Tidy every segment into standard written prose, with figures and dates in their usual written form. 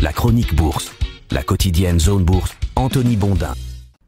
La chronique bourse, la quotidienne Zone Bourse, Anthony Bondin.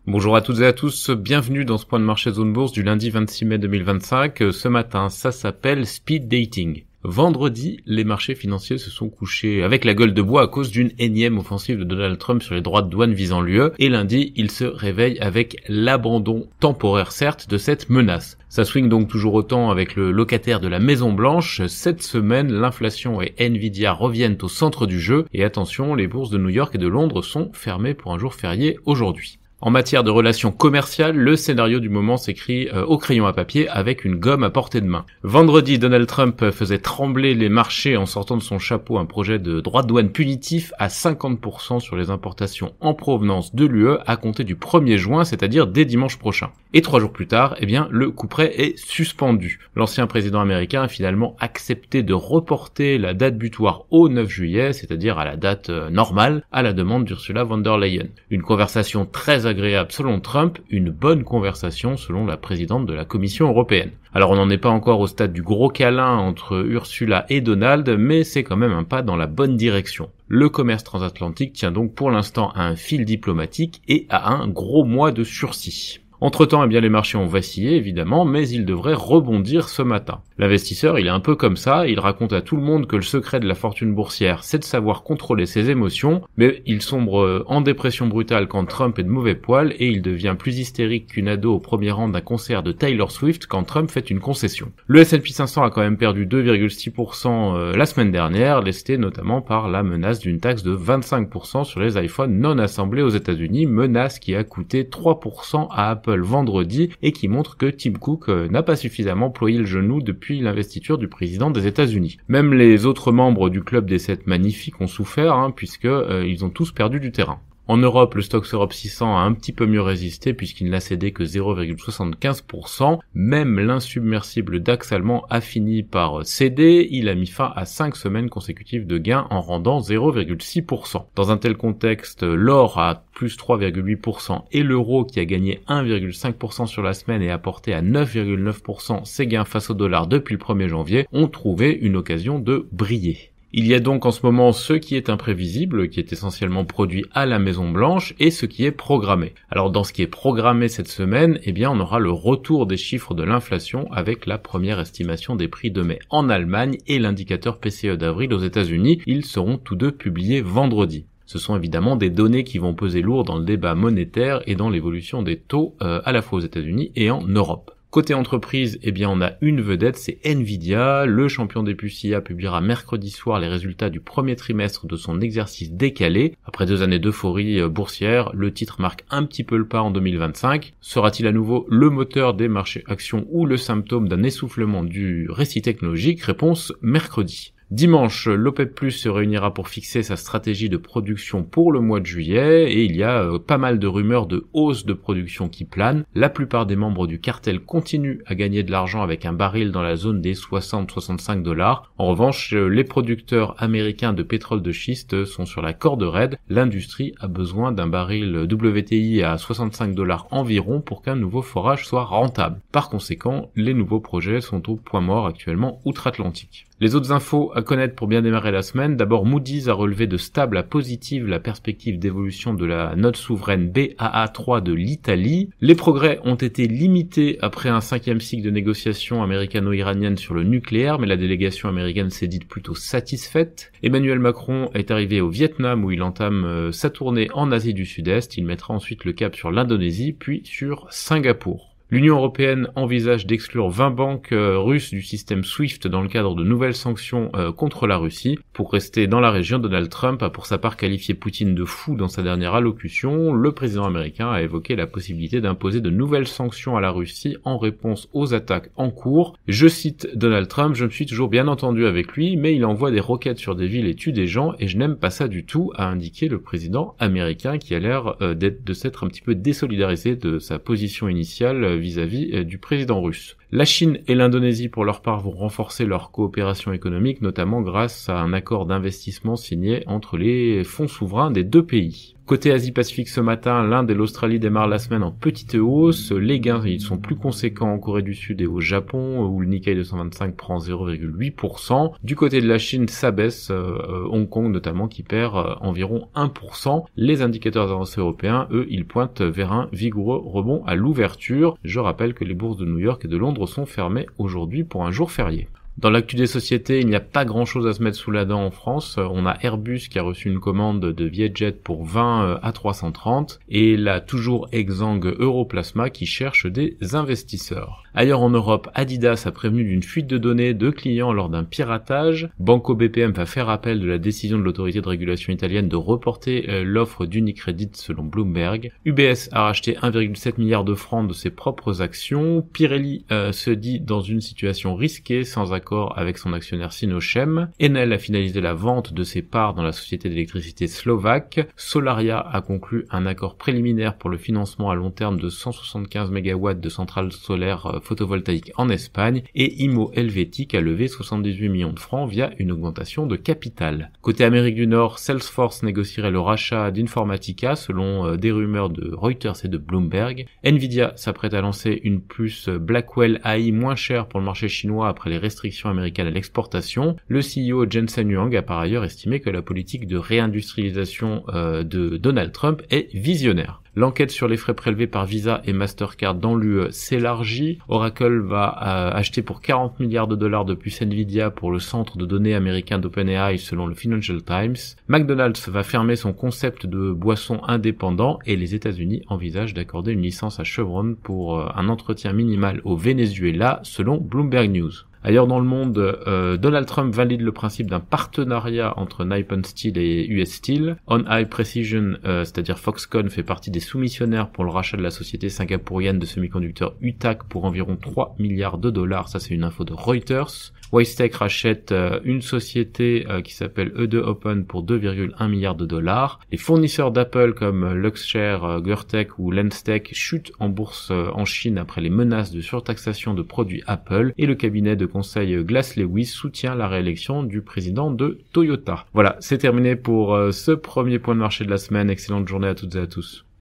Bonjour à toutes et à tous, bienvenue dans ce point de marché Zone Bourse du lundi 26 mai 2025. Ce matin, ça s'appelle Speed Dating. Vendredi, les marchés financiers se sont couchés avec la gueule de bois à cause d'une énième offensive de Donald Trump sur les droits de douane visant l'UE, et lundi, il se réveille avec l'abandon temporaire certes de cette menace. Ça swing donc toujours autant avec le locataire de la Maison Blanche. Cette semaine, l'inflation et Nvidia reviennent au centre du jeu, et attention, les bourses de New York et de Londres sont fermées pour un jour férié aujourd'hui. En matière de relations commerciales, le scénario du moment s'écrit au crayon à papier avec une gomme à portée de main. Vendredi, Donald Trump faisait trembler les marchés en sortant de son chapeau un projet de droit de douane punitif à 50% sur les importations en provenance de l'UE à compter du 1er juin, c'est-à-dire dès dimanche prochain. Et 3 jours plus tard, le couperet est suspendu. L'ancien président américain a finalement accepté de reporter la date butoir au 9 juillet, c'est-à-dire à la date normale, à la demande d'Ursula von der Leyen. Une conversation très agréable selon Trump, une bonne conversation selon la présidente de la Commission européenne. Alors on n'en est pas encore au stade du gros câlin entre Ursula et Donald, mais c'est quand même un pas dans la bonne direction. Le commerce transatlantique tient donc pour l'instant à un fil diplomatique et à un gros mois de sursis. Entre-temps, les marchés ont vacillé, évidemment, mais ils devraient rebondir ce matin. L'investisseur, il est un peu comme ça, il raconte à tout le monde que le secret de la fortune boursière, c'est de savoir contrôler ses émotions, mais il sombre en dépression brutale quand Trump est de mauvais poil, et il devient plus hystérique qu'une ado au premier rang d'un concert de Taylor Swift quand Trump fait une concession. Le S&P 500 a quand même perdu 2,6% la semaine dernière, lesté notamment par la menace d'une taxe de 25% sur les iPhones non assemblés aux États-Unis, menace qui a coûté 3% à Apple vendredi et qui montre que Tim Cook n'a pas suffisamment ployé le genou depuis l'investiture du président des États-Unis. Même les autres membres du club des 7 magnifiques ont souffert, puisque ils ont tous perdu du terrain. En Europe, le Stoxx Europe 600 a un petit peu mieux résisté puisqu'il n'a cédé que 0,75%. Même l'insubmersible DAX allemand a fini par céder. Il a mis fin à 5 semaines consécutives de gains en rendant 0,6%. Dans un tel contexte, l'or a plus 3,8% et l'euro qui a gagné 1,5% sur la semaine et a porté à 9,9% ses gains face au dollar depuis le 1er janvier ont trouvé une occasion de briller. Il y a donc en ce moment ce qui est imprévisible, qui est essentiellement produit à la Maison Blanche, et ce qui est programmé. Alors dans ce qui est programmé cette semaine, on aura le retour des chiffres de l'inflation avec la première estimation des prix de mai en Allemagne et l'indicateur PCE d'avril aux États-Unis. Ils seront tous deux publiés vendredi. Ce sont évidemment des données qui vont peser lourd dans le débat monétaire et dans l'évolution des taux à la fois aux États-Unis et en Europe. Côté entreprise, on a une vedette, c'est Nvidia. Le champion des puces IA publiera mercredi soir les résultats du premier trimestre de son exercice décalé. Après 2 années d'euphorie boursière, le titre marque un petit peu le pas en 2025. Sera-t-il à nouveau le moteur des marchés actions ou le symptôme d'un essoufflement du récit technologique? Réponse mercredi. Dimanche, l'OPEP+ se réunira pour fixer sa stratégie de production pour le mois de juillet et il y a pas mal de rumeurs de hausse de production qui planent. La plupart des membres du cartel continuent à gagner de l'argent avec un baril dans la zone des 60-65$. En revanche, les producteurs américains de pétrole de schiste sont sur la corde raide. L'industrie a besoin d'un baril WTI à 65$ environ pour qu'un nouveau forage soit rentable. Par conséquent, les nouveaux projets sont au point mort actuellement outre-Atlantique. Les autres infos à connaître pour bien démarrer la semaine, d'abord Moody's a relevé de stable à positive la perspective d'évolution de la note souveraine Baa3 de l'Italie. Les progrès ont été limités après un 5e cycle de négociations américano-iraniennes sur le nucléaire, mais la délégation américaine s'est dite plutôt satisfaite. Emmanuel Macron est arrivé au Vietnam où il entame sa tournée en Asie du Sud-Est. Il mettra ensuite le cap sur l'Indonésie, puis sur Singapour. L'Union européenne envisage d'exclure 20 banques russes du système SWIFT dans le cadre de nouvelles sanctions contre la Russie. Pour rester dans la région, Donald Trump a pour sa part qualifié Poutine de fou dans sa dernière allocution. Le président américain a évoqué la possibilité d'imposer de nouvelles sanctions à la Russie en réponse aux attaques en cours. Je cite Donald Trump, « Je me suis toujours bien entendu avec lui, mais il envoie des roquettes sur des villes et tue des gens et je n'aime pas ça du tout », a indiqué le président américain qui a l'air de s'être un petit peu désolidarisé de sa position initiale vis-à-vis du président russe. La Chine et l'Indonésie, pour leur part, vont renforcer leur coopération économique, notamment grâce à un accord d'investissement signé entre les fonds souverains des deux pays. Côté Asie-Pacifique ce matin, l'Inde et l'Australie démarrent la semaine en petite hausse. Les gains, ils sont plus conséquents en Corée du Sud et au Japon, où le Nikkei 225 prend 0,8%. Du côté de la Chine, ça baisse, Hong Kong notamment, qui perd environ 1%. Les indicateurs avancés européens, eux, ils pointent vers un vigoureux rebond à l'ouverture. Je rappelle que les bourses de New York et de Londres sont fermées aujourd'hui pour un jour férié. Dans l'actu des sociétés, il n'y a pas grand chose à se mettre sous la dent en France. On a Airbus qui a reçu une commande de Vietjet pour 20 A330 et la toujours exsangue Europlasma qui cherche des investisseurs. Ailleurs en Europe, Adidas a prévenu d'une fuite de données de clients lors d'un piratage. Banco BPM va faire appel de la décision de l'autorité de régulation italienne de reporter l'offre d'Unicredit selon Bloomberg. UBS a racheté 1,7 milliard de francs de ses propres actions. Pirelli se dit dans une situation risquée sans accord avec son actionnaire Sinochem. Enel a finalisé la vente de ses parts dans la société d'électricité slovaque. Solaria a conclu un accord préliminaire pour le financement à long terme de 175 MW de centrales solaires photovoltaïques en Espagne. Et Imo Helvetic a levé 78 millions de francs via une augmentation de capital. Côté Amérique du Nord, Salesforce négocierait le rachat d'Informatica selon des rumeurs de Reuters et de Bloomberg. Nvidia s'apprête à lancer une puce Blackwell AI moins chère pour le marché chinois après les restrictions américaine à l'exportation. Le CEO Jensen Huang a par ailleurs estimé que la politique de réindustrialisation de Donald Trump est visionnaire. L'enquête sur les frais prélevés par Visa et Mastercard dans l'UE s'élargit. Oracle va acheter pour 40 milliards de dollars de puces Nvidia pour le centre de données américain d'OpenAI selon le Financial Times. McDonald's va fermer son concept de boisson indépendant et les États-Unis envisagent d'accorder une licence à Chevron pour un entretien minimal au Venezuela selon Bloomberg News. Ailleurs dans le monde, Donald Trump valide le principe d'un partenariat entre Nippon Steel et US Steel. On High Precision, c'est-à-dire Foxconn, fait partie des soumissionnaires pour le rachat de la société singapourienne de semi-conducteurs UTAC pour environ 3 milliards de dollars. Ça, c'est une info de Reuters. WiseTech rachète une société qui s'appelle E2 Open pour 2,1 milliards de dollars. Les fournisseurs d'Apple comme Luxshare, Gertech ou Lenstech chutent en bourse en Chine après les menaces de surtaxation de produits Apple et le cabinet de conseil Glass Lewis soutient la réélection du président de Toyota. Voilà, c'est terminé pour ce premier point de marché de la semaine. Excellente journée à toutes et à tous.